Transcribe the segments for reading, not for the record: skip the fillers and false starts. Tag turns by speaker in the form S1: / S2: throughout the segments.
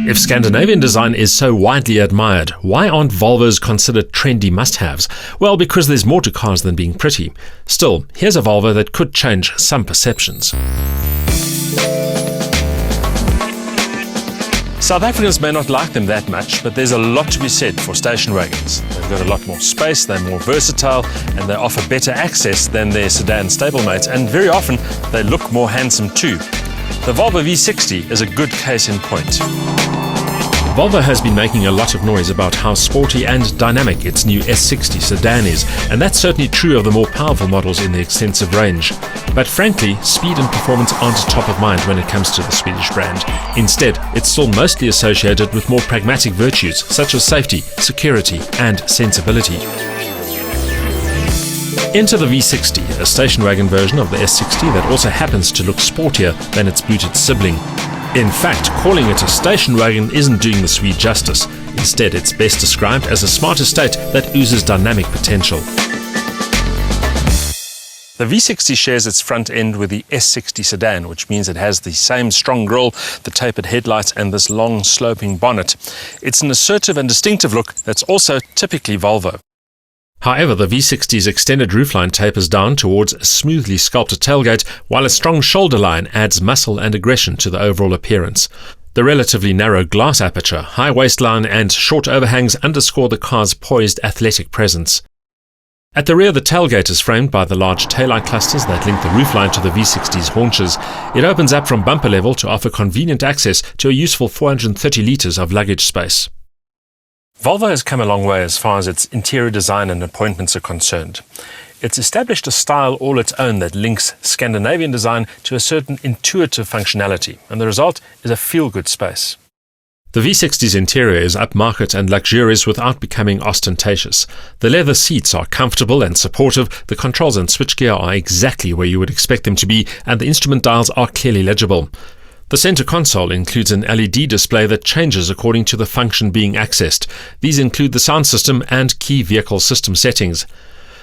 S1: If Scandinavian design is so widely admired, why aren't Volvos considered trendy must-haves? Well, because there's more to cars than being pretty. Still, here's a Volvo that could change some perceptions. South Africans may not like them that much, but there's a lot to be said for station wagons. They've got a lot more space, they're more versatile, and they offer better access than their sedan stablemates, and very often they look more handsome too. The Volvo V60 is a good case in point. Volvo has been making a lot of noise about how sporty and dynamic its new S60 sedan is, and that's certainly true of the more powerful models in the extensive range. But frankly, speed and performance aren't top of mind when it comes to the Swedish brand. Instead, it's still mostly associated with more pragmatic virtues such as safety, security, and sensibility. Enter the V60, a station wagon version of the S60 that also happens to look sportier than its booted sibling. In fact, calling it a station wagon isn't doing the Swede justice. Instead, it's best described as a smart estate that oozes dynamic potential. The V60 shares its front end with the S60 sedan, which means it has the same strong grille, the tapered headlights, and this long sloping bonnet. It's an assertive and distinctive look that's also typically Volvo. However, the V60's extended roofline tapers down towards a smoothly sculpted tailgate, while a strong shoulder line adds muscle and aggression to the overall appearance. The relatively narrow glass aperture, high waistline, and short overhangs underscore the car's poised athletic presence. At the rear, the tailgate is framed by the large taillight clusters that link the roofline to the V60's haunches. It opens up from bumper level to offer convenient access to a useful 430 litres of luggage space. Volvo has come a long way as far as its interior design and appointments are concerned. It's established a style all its own that links Scandinavian design to a certain intuitive functionality, and the result is a feel-good space. The V60's interior is upmarket and luxurious without becoming ostentatious. The leather seats are comfortable and supportive, the controls and switchgear are exactly where you would expect them to be, and the instrument dials are clearly legible. The center console includes an LED display that changes according to the function being accessed. These include the sound system and key vehicle system settings.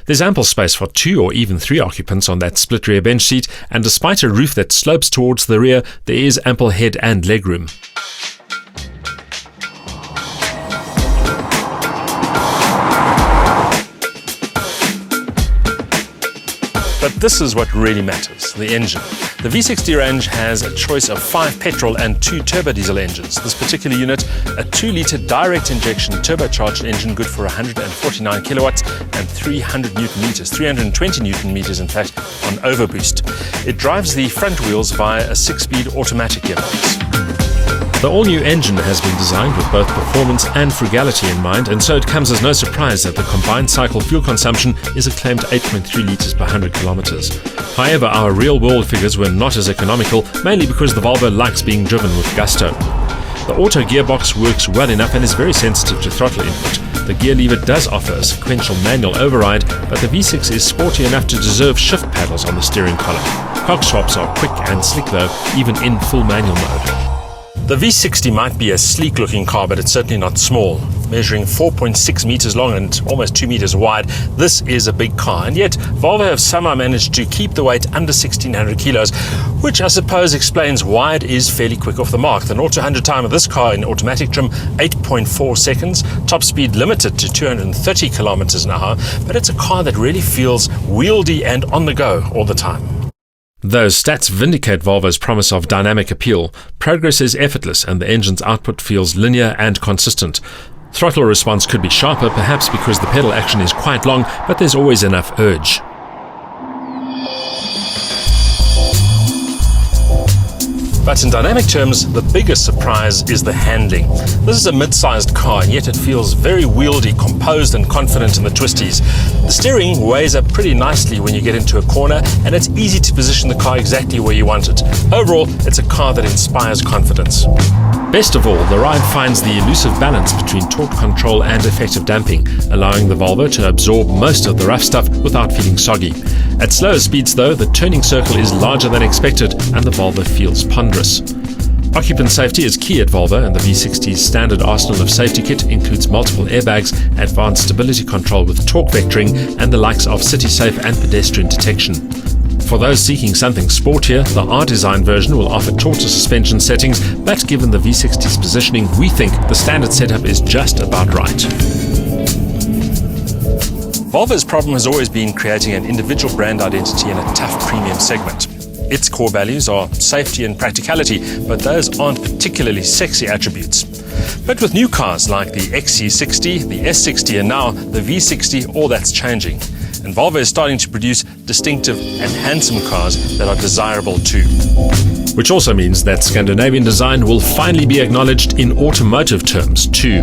S1: There's ample space for 2 or even 3 occupants on that split rear bench seat, and despite a roof that slopes towards the rear, there is ample head and legroom. But this is what really matters, the engine. The V60 range has a choice of 5 petrol and 2 turbo diesel engines. This particular unit, a 2-litre direct injection turbocharged engine good for 149 kilowatts and 300 newton meters, 320 newton meters in fact, on overboost. It drives the front wheels via a 6-speed automatic gearbox. The all-new engine has been designed with both performance and frugality in mind, and so it comes as no surprise that the combined cycle fuel consumption is a claimed 8.3 litres per 100 kilometres. However, our real-world figures were not as economical, mainly because the Volvo likes being driven with gusto. The auto gearbox works well enough and is very sensitive to throttle input. The gear lever does offer a sequential manual override, but the V6 is sporty enough to deserve shift paddles on the steering column. Cog swaps are quick and slick though, even in full manual mode. The V60 might be a sleek-looking car, but it's certainly not small. Measuring 4.6 meters long and almost 2 meters wide, this is a big car, and yet Volvo have somehow managed to keep the weight under 1,600 kilos, which I suppose explains why it is fairly quick off the mark. The 0 to 100 time of this car in automatic trim, 8.4 seconds, top speed limited to 230 kilometers an hour, but it's a car that really feels wieldy and on the go all the time. Those stats vindicate Volvo's promise of dynamic appeal. Progress is effortless and the engine's output feels linear and consistent. Throttle response could be sharper, perhaps because the pedal action is quite long, but there's always enough urge. But in dynamic terms, the biggest surprise is the handling. This is a mid-sized car, and yet it feels very wieldy, composed and confident in the twisties. The steering weighs up pretty nicely when you get into a corner, and it's easy to position the car exactly where you want it. Overall, it's a car that inspires confidence. Best of all, the ride finds the elusive balance between torque control and effective damping, allowing the Volvo to absorb most of the rough stuff without feeling soggy. At slower speeds though, the turning circle is larger than expected and the Volvo feels ponderous. Occupant safety is key at Volvo, and the V60's standard arsenal of safety kit includes multiple airbags, advanced stability control with torque vectoring, and the likes of city safe and pedestrian detection. For those seeking something sportier, the R-Design version will offer shorter suspension settings, but given the V60's positioning, we think the standard setup is just about right. Volvo's problem has always been creating an individual brand identity in a tough premium segment. Its core values are safety and practicality, but those aren't particularly sexy attributes. But with new cars like the XC60, the S60 and now the V60, all that's changing. And Volvo is starting to produce distinctive and handsome cars that are desirable too. Which also means that Scandinavian design will finally be acknowledged in automotive terms too.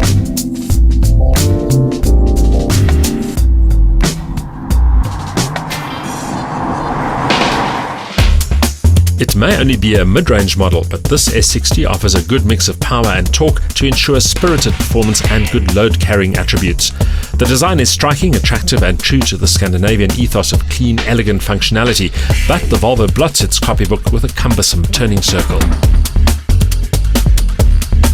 S1: It may only be a mid-range model, but this S60 offers a good mix of power and torque to ensure spirited performance and good load-carrying attributes. The design is striking, attractive and true to the Scandinavian ethos of clean, elegant functionality, but the Volvo blots its copybook with a cumbersome turning circle.